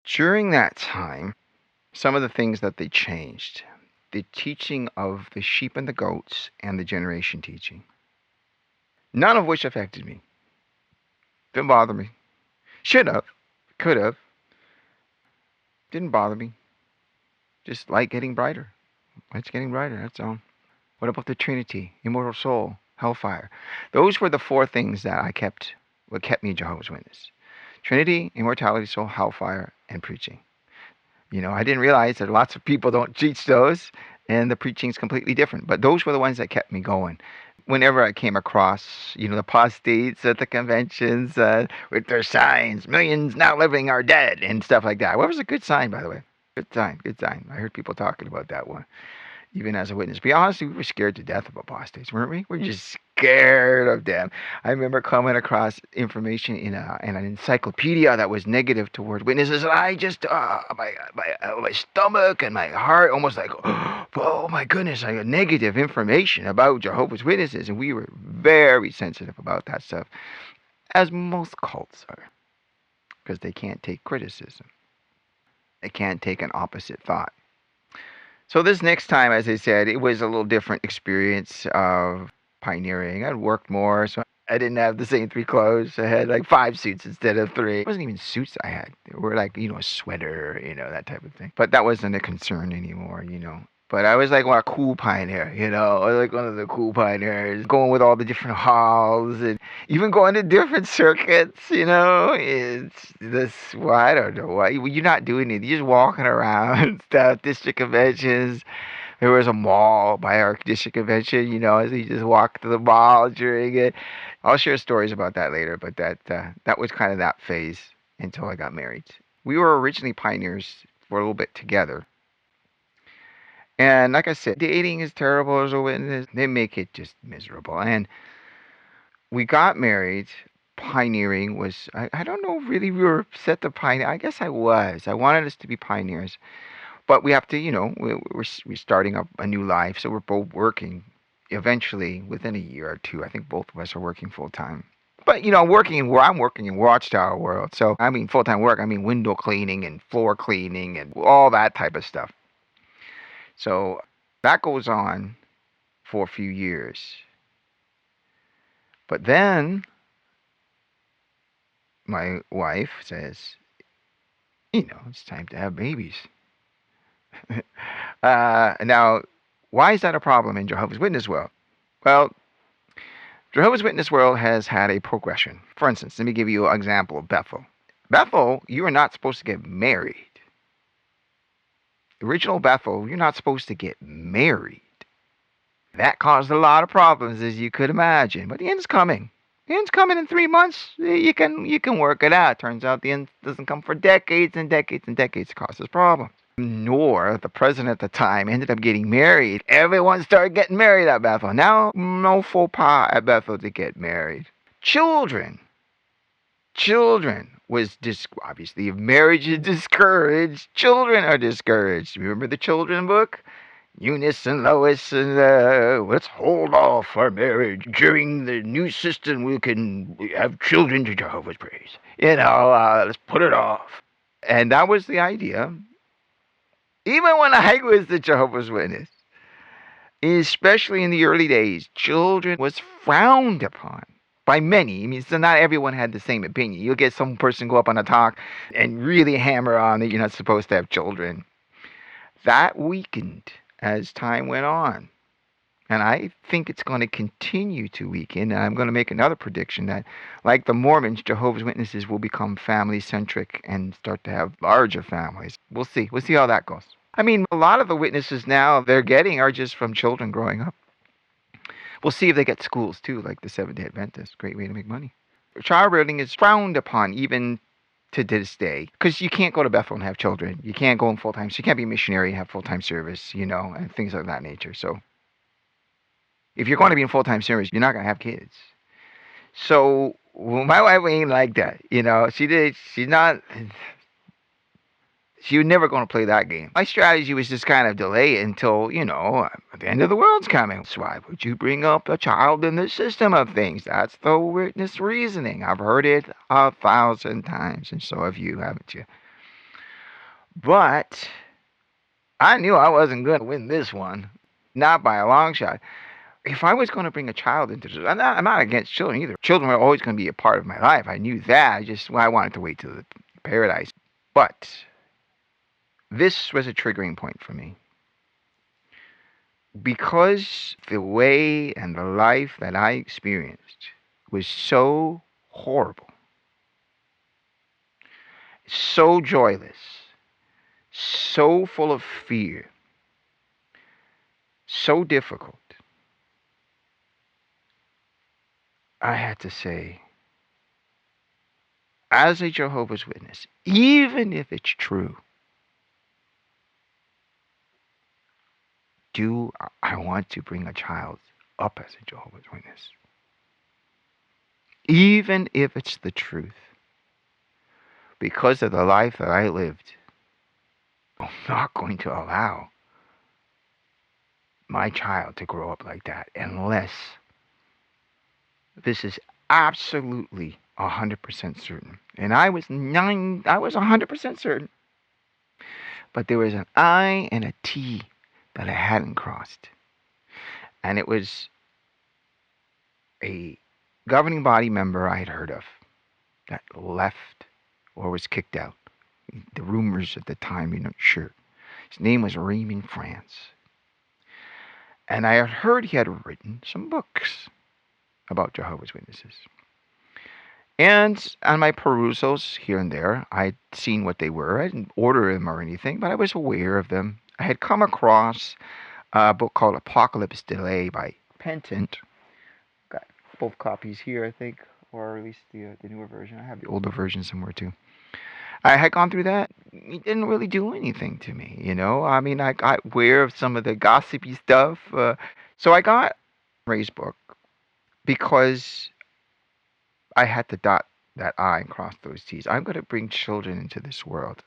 During that time, some of the things that they changed, the teaching of the sheep and the goats and the generation teaching, none of which affected me. Didn't bother me. Should have, could have. Didn't bother me. Just light getting brighter. Light's getting brighter, that's all. What about the Trinity, immortal soul, hellfire? Those were the four things that what kept me Jehovah's Witness. Trinity, immortality, soul, hellfire, and preaching. I didn't realize that lots of people don't teach those, and the preaching is completely different. But those were the ones that kept me going. Whenever I came across, the apostates at the conventions with their signs, millions now living are dead, and stuff like that. Well, it was a good sign, by the way. Good sign. I heard people talking about that one, even as a witness. To be honest, we were scared to death of apostates, weren't we? We're just scared of them. I remember coming across information in an encyclopedia that was negative toward witnesses, and I just, my stomach and my heart almost like, oh my goodness, I got negative information about Jehovah's Witnesses, and we were very sensitive about that stuff, as most cults are, because they can't take criticism. They can't take an opposite thought. So this next time, as I said, it was a little different experience of pioneering. I'd worked more, so I didn't have the same 3 clothes. I had like 5 suits instead of 3. It wasn't even suits I had. They were like, a sweater, that type of thing. But that wasn't a concern anymore, But I was like a cool pioneer, I was like one of the cool pioneers, going with all the different halls and even going to different circuits, It's this, well, I don't know why. You're not doing it. You're just walking around stuff, district conventions. There was a mall by our district convention, so you just walk to the mall during it. I'll share stories about that later, but that was kind of that phase until I got married. We were originally pioneers for a little bit together. And like I said, dating is terrible as a witness. They make it just miserable. And we got married. Pioneering was, I don't know really we were set to pioneer. I guess I was. I wanted us to be pioneers. But we have to, we're starting up a new life. So we're both working eventually within a year or 2. I think both of us are working full time. But, I'm working in Watchtower world. So I mean full-time work. I mean window cleaning and floor cleaning and all that type of stuff. So that goes on for a few years. But then my wife says, it's time to have babies. Now, why is that a problem in Jehovah's Witness world? Well, Jehovah's Witness world has had a progression. For instance, let me give you an example of Bethel. Bethel, you are not supposed to get married. The original Bethel, you're not supposed to get married. That caused a lot of problems, as you could imagine. But the end's coming. The end's coming in 3 months. You can work it out. Turns out the end doesn't come for decades and decades and decades. It causes problems. Nor the president at the time ended up getting married. Everyone started getting married at Bethel. Now, no faux pas at Bethel to get married. Children was obviously if marriage is discouraged, children are discouraged. Remember the children book? Eunice and Lois and let's hold off our marriage. During the new system, we can have children to Jehovah's praise. Let's put it off. And that was the idea. Even when I was the Jehovah's Witness, especially in the early days, children was frowned upon by many. I mean, so not everyone had the same opinion. You'll get some person go up on a talk and really hammer on that you're not supposed to have children. That weakened as time went on. And I think it's going to continue to weaken. And I'm going to make another prediction that, like the Mormons, Jehovah's Witnesses will become family-centric and start to have larger families. We'll see. We'll see how that goes. I mean, a lot of the witnesses now they're getting are just from children growing up. We'll see if they get schools, too, like the Seventh-day Adventists. Great way to make money. Child rearing is frowned upon even to this day, because you can't go to Bethel and have children. You can't go in full-time. So you can't be a missionary and have full-time service, and things of that nature. So if you're going to be in full-time service, you're not going to have kids. So my wife ain't like that. She was never going to play that game. My strategy was just kind of delay it until, the end of the world's coming. So why would you bring up a child in the system of things? That's the witness reasoning. I've heard it 1,000 times, and so have you, haven't you? But I knew I wasn't going to win this one, not by a long shot. If I was going to bring a child into this, I'm not against children either. Children were always going to be a part of my life. I knew that. I wanted to wait till the paradise. But this was a triggering point for me. Because the way and the life that I experienced was so horrible, so joyless, so full of fear, so difficult, I had to say, as a Jehovah's Witness, even if it's true, do I want to bring a child up as a Jehovah's Witness? Even if it's the truth, because of the life that I lived, I'm not going to allow my child to grow up like that unless this is absolutely 100% certain. And I was 100% certain. But there was an I and a T that I hadn't crossed. And it was a governing body member I had heard of that left or was kicked out. The rumors at the time, you're not sure. His name was Raymond France. And I had heard he had written some books about Jehovah's Witnesses. And on my perusals here and there, I'd seen what they were. I didn't order them or anything, but I was aware of them. I had come across a book called Apocalypse Delay by Pentant. Got both copies here, I think, or at least the newer version. I have the older version somewhere too. I had gone through that. It didn't really do anything to me, you know. I mean, I got aware of some of the gossipy stuff. So I got Ray's book because I had to dot that I and cross those T's. I'm going to bring children into this world.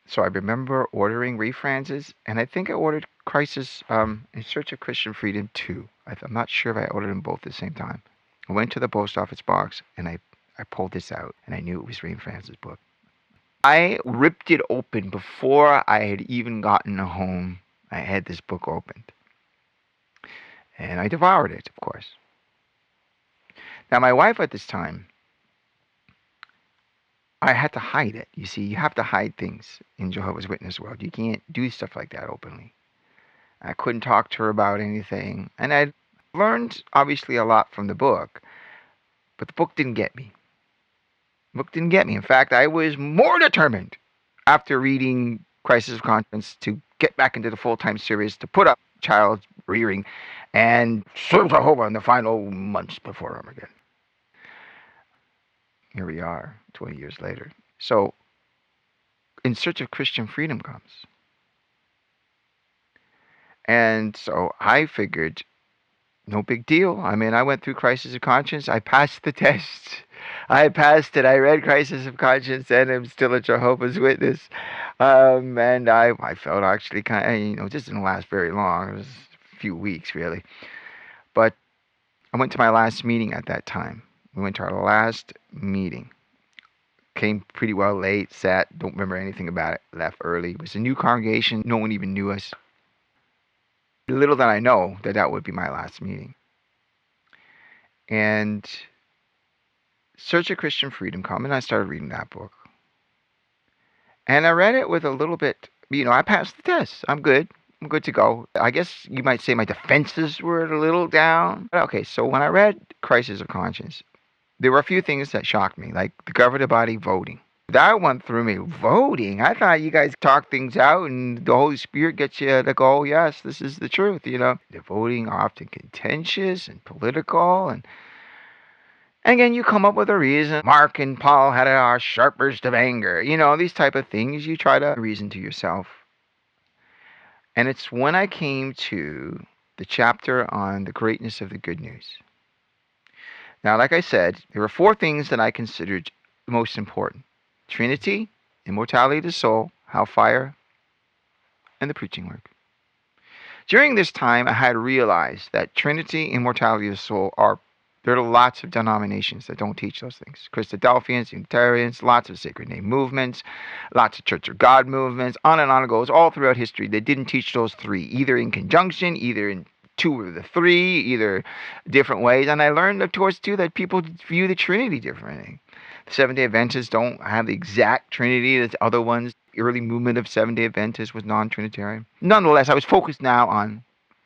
So I remember ordering Ray France's, and I think I ordered Crisis in Search of Christian Freedom too. I'm not sure if I ordered them both at the same time. I went to the post office box, and I pulled this out, and I knew it was Ray France's book. I ripped it open before I had even gotten home. I had this book opened. And I devoured it, of course. Now, my wife at this time, I had to hide it. You see, you have to hide things in Jehovah's Witness world. You can't do stuff like that openly. I couldn't talk to her about anything. And I learned, obviously, a lot from the book. But the book didn't get me. The book didn't get me. In fact, I was more determined after reading Crisis of Conscience to get back into the full-time service, to put up child rearing, and serve Jehovah in the final months before Armageddon. Here we are, 20 years later. So, In Search of Christian Freedom comes. And so I figured, no big deal. I mean, I went through Crisis of Conscience. I passed the test. I passed it. I read Crisis of Conscience, and I'm still a Jehovah's Witness. And I felt actually kind of, this didn't last very long. It was a few weeks, really. But I went to my last meeting at that time. We went to our last meeting. Came pretty well late, sat, don't remember anything about it, left early. It was a new congregation. No one even knew us. Little did I know that would be my last meeting. And Search of Christian Freedom come, and I started reading that book. And I read it with a little bit, I passed the test. I'm good. I'm good to go. I guess you might say my defenses were a little down. Okay, so when I read Crisis of Conscience, there were a few things that shocked me, like the governing body voting. That one threw me. Voting? I thought you guys talk things out and the Holy Spirit gets you to go, yes, this is the truth, The voting are often contentious and political, and again, you come up with a reason. Mark and Paul had a sharp burst of anger. These type of things you try to reason to yourself. And it's when I came to the chapter on the greatness of the good news. Now, like I said, there were 4 things that I considered most important. Trinity, immortality of the soul, hellfire, and the preaching work. During this time, I had realized that Trinity, immortality of the soul are There are lots of denominations that don't teach those things. Christadelphians, Unitarians, lots of sacred name movements, lots of Church of God movements, on it goes, all throughout history. They didn't teach those three, either in conjunction, either in two of the three, either different ways. And I learned, of course, too, that people view the Trinity differently. The Seventh-day Adventists don't have the exact Trinity as other ones. The early movement of Seventh-day Adventists was non-Trinitarian. Nonetheless, I was focused now on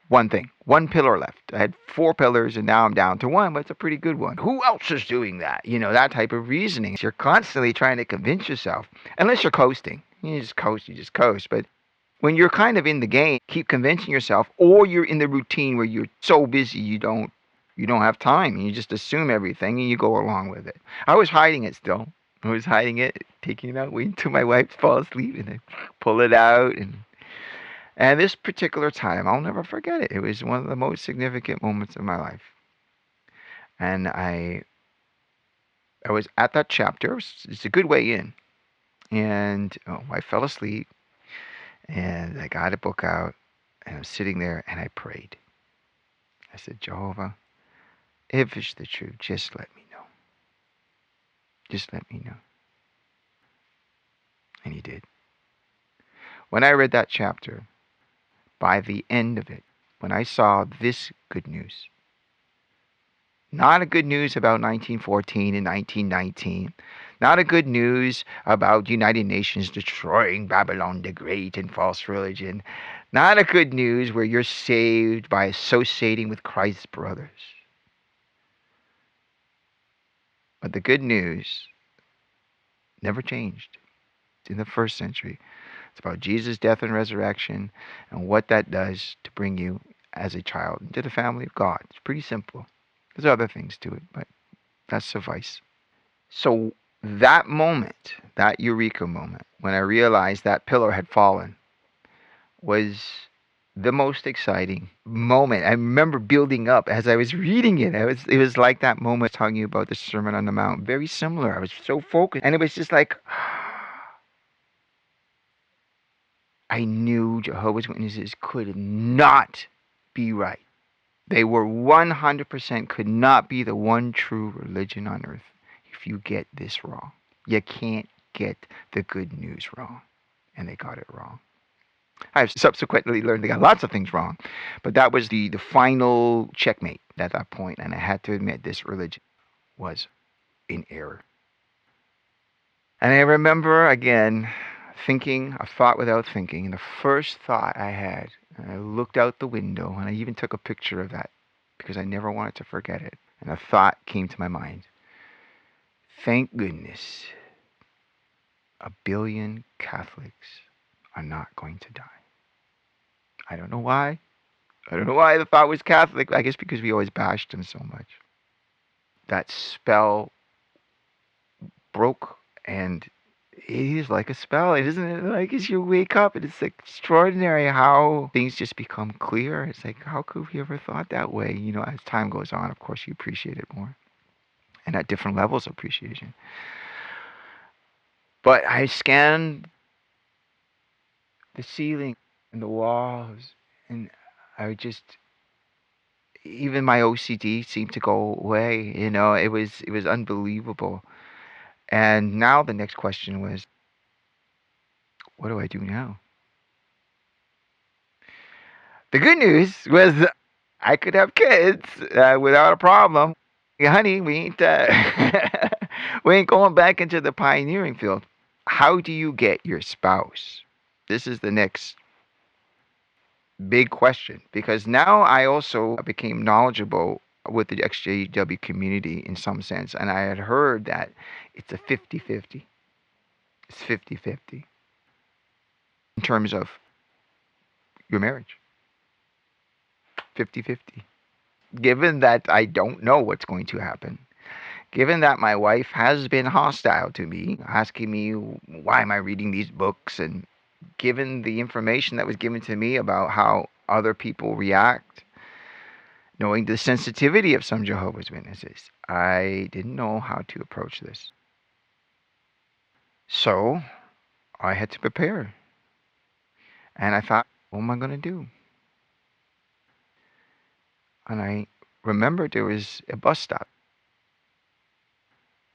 one thing, one pillar left. I had 4 pillars and now I'm down to 1, but it's a pretty good one. Who else is doing that? That type of reasoning. You're constantly trying to convince yourself, unless you're coasting. You just coast. But when you're kind of in the game, keep convincing yourself, or you're in the routine where you're so busy you don't have time and you just assume everything and you go along with it. I was hiding it still. I was hiding it, taking it out, waiting until my wife falls asleep and I pull it out. And this particular time, I'll never forget it. It was one of the most significant moments of my life. And I was at that chapter. It's a good way in. And I fell asleep. And I got a book out. And I'm sitting there and I prayed. I said, Jehovah, if it's the truth, just let me know. Just let me know. And he did. When I read that chapter, by the end of it, when I saw this good news, not a good news about 1914 and 1919, not a good news about United Nations destroying Babylon the Great and false religion, not a good news where you're saved by associating with Christ's brothers. But the good news never changed in the first century. It's about Jesus' death and resurrection and what that does to bring you as a child into the family of God. It's pretty simple. There's other things to it, but that suffice. So that moment, that eureka moment, when I realized that pillar had fallen, was the most exciting moment. I remember building up as I was reading it. It was like that moment talking about the Sermon on the Mount. Very similar. I was so focused. And it was just like, I knew Jehovah's Witnesses could not be right. They were 100% could not be the one true religion on earth if you get this wrong. You can't get the good news wrong. And they got it wrong. I've subsequently learned they got lots of things wrong. But that was the final checkmate at that point. And I had to admit this religion was in error. And I remember, again, thinking a thought without thinking. And the first thought I had, and I looked out the window, and I even took a picture of that because I never wanted to forget it. And a thought came to my mind. Thank goodness 1 billion Catholics are not going to die. I don't know why. I don't know why the thought was Catholic. I guess because we always bashed them so much. That spell broke, and it is like a spell, isn't it? Like as you wake up, and it's extraordinary how things just become clear. It's like, how could we ever thought that way? As time goes on, of course, you appreciate it more, and at different levels of appreciation. But I scanned the ceiling and the walls, and I just, even my OCD seemed to go away. It was unbelievable. And now the next question was, what do I do now? The good news was I could have kids without a problem. Honey, we ain't we ain't going back into the pioneering field. How do you get your spouse? This is the next big question, because now I also became knowledgeable with the XJW community in some sense, and I had heard that it's a 50-50. It's 50-50 in terms of your marriage. 50-50. Given that I don't know what's going to happen, given that my wife has been hostile to me, asking me why am I reading these books, and given the information that was given to me about how other people react, knowing the sensitivity of some Jehovah's Witnesses, I didn't know how to approach this. So I had to prepare. And I thought, what am I going to do? And I remember there was a bus stop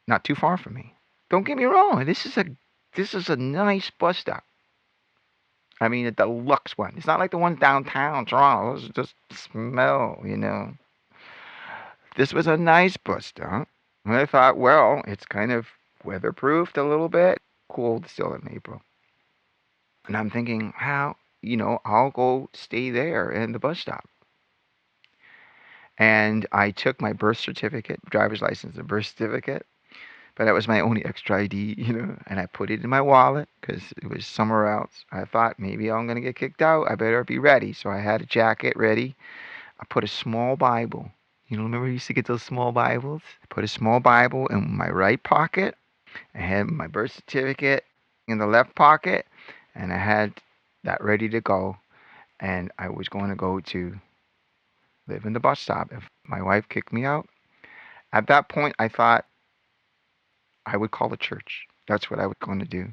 not too far from me. Don't get me wrong, this is a nice bus stop. I mean, a deluxe one. It's not like the ones downtown Toronto. Those just smell. This was a nice bus stop. And I thought, well, it's kind of weatherproofed a little bit. Cold still in April. And I'm thinking, I'll go stay there in the bus stop. And I took my birth certificate, driver's license and birth certificate, but that was my only extra ID, and I put it in my wallet because it was somewhere else. I thought maybe I'm going to get kicked out. I better be ready. So I had a jacket ready. I put a small Bible. Remember we used to get those small Bibles? I put a small Bible in my right pocket. I had my birth certificate in the left pocket, and I had that ready to go. And I was going to go to live in the bus stop if my wife kicked me out. At that point, I thought I would call the church. That's what I was going to do.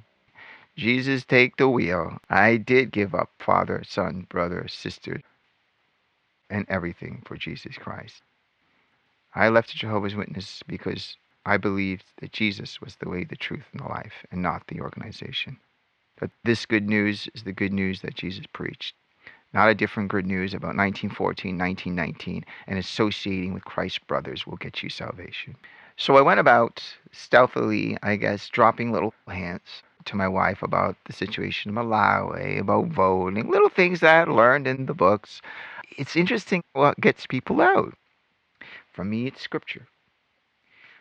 Jesus, take the wheel. I did give up father, son, brother, sister, and everything for Jesus Christ. I left Jehovah's Witness because I believed that Jesus was the way, the truth, and the life, and not the organization. But this good news is the good news that Jesus preached. Not a different good news about 1914, 1919, and associating with Christ's brothers will get you salvation. So I went about stealthily, I guess, dropping little hints to my wife about the situation in Malawi, about voting, little things that I learned in the books. It's interesting what gets people out. For me, it's scripture.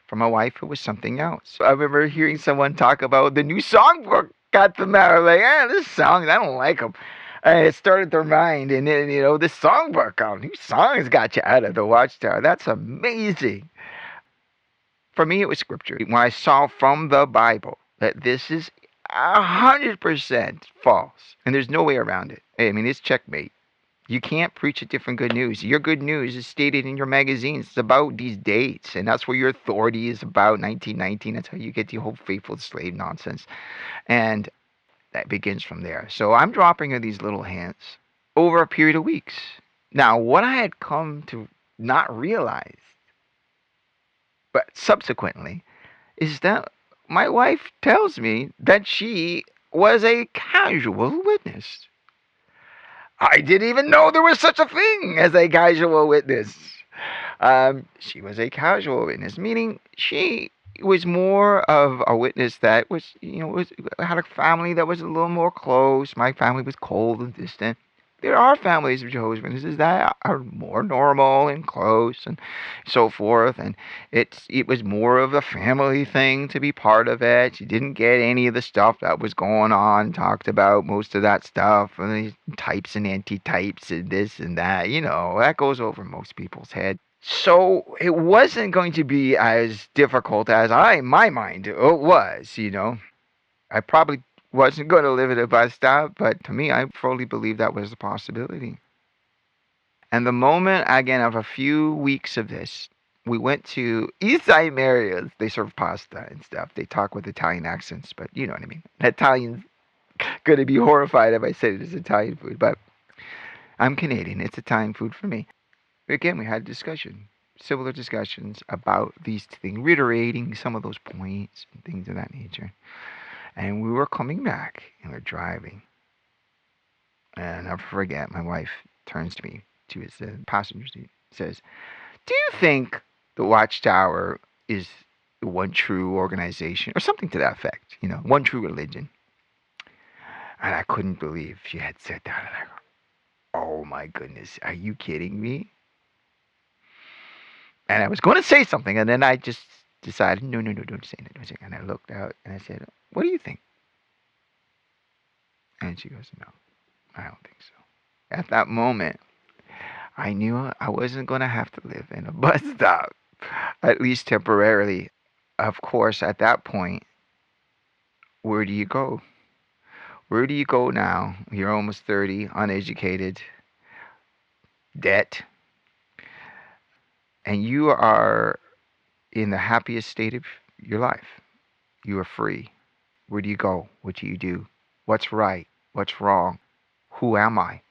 For my wife, it was something else. I remember hearing someone talk about the new songbook got them out. Like, this song, I don't like them. And it started their mind, and then, this songbook, new songs got you out of the Watchtower. That's amazing. For me, it was scripture. When I saw from the Bible that this is 100% false, and there's no way around it. I mean, it's checkmate. You can't preach a different good news. Your good news is stated in your magazines. It's about these dates, and that's where your authority is about 1919. That's how you get the whole faithful slave nonsense. And that begins from there. So I'm dropping her these little hints over a period of weeks. Now, what I had come to not realize, but subsequently, is that my wife tells me that she was a casual witness. I didn't even know there was such a thing as a casual witness. She was a casual witness, meaning she was more of a witness that was, had a family that was a little more close. My family was cold and distant. There are families of Jehovah's Witnesses that are more normal and close and so forth. And it was more of a family thing to be part of it. She didn't get any of the stuff that was going on, talked about most of that stuff, and these types and anti-types and this and that. That goes over most people's head. So it wasn't going to be as difficult as my mind it was, I probably wasn't going to live at a bus stop, but to me, I fully believe that was a possibility. And the moment, again, of a few weeks of this, we went to Eastside Mario's. They serve pasta and stuff. They talk with Italian accents, but you know what I mean. Italians going to be horrified if I said it is Italian food, but I'm Canadian. It's Italian food for me. Again, we had similar discussions about these things, reiterating some of those points and things of that nature. And we were coming back, and we're driving. And I'll never forget, my wife turns to me, to his passenger seat, says, "Do you think the Watchtower is the one true organization?" Or something to that effect, one true religion. And I couldn't believe she had said that. And I go, oh my goodness, are you kidding me? And I was going to say something, and then I just decided, no, don't say it. And I looked out, and I said, "What do you think?" And she goes, "No, I don't think so." At that moment, I knew I wasn't going to have to live in a bus stop, at least temporarily. Of course, at that point, where do you go? Where do you go now? You're almost 30, uneducated, debt, and you are in the happiest state of your life. You are free. Where do you go? What do you do? What's right? What's wrong? Who am I?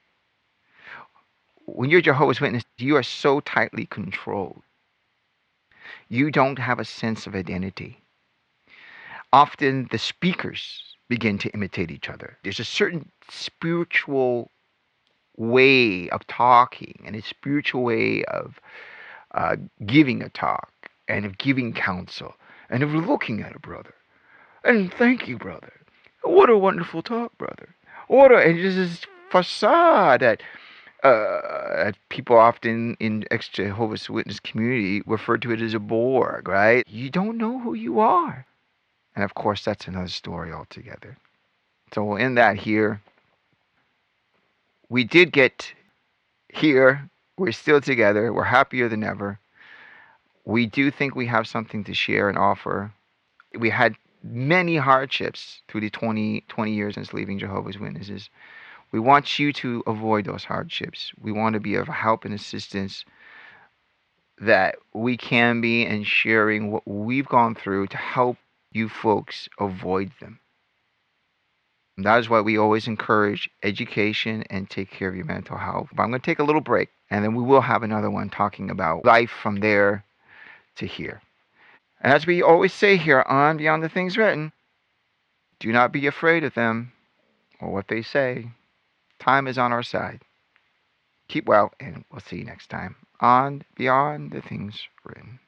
When you're Jehovah's Witness, you are so tightly controlled. You don't have a sense of identity. Often the speakers begin to imitate each other. There's a certain spiritual way of talking and a spiritual way of giving a talk and of giving counsel and of looking at a brother. And thank you, brother. What a wonderful talk, brother. And just this facade that people often in ex-Jehovah's Witness community refer to it as a Borg, right? You don't know who you are. And of course, that's another story altogether. So we'll end that here. We did get here. We're still together. We're happier than ever. We do think we have something to share and offer. We had many hardships through the 20 years since leaving Jehovah's Witnesses. We want you to avoid those hardships. We want to be of help and assistance that we can be in sharing what we've gone through to help you folks avoid them. And that is why we always encourage education and take care of your mental health. But I'm going to take a little break, and then we will have another one talking about life from there to here. And as we always say here on Beyond the Things Written, do not be afraid of them or what they say. Time is on our side. Keep well, and we'll see you next time on Beyond the Things Written.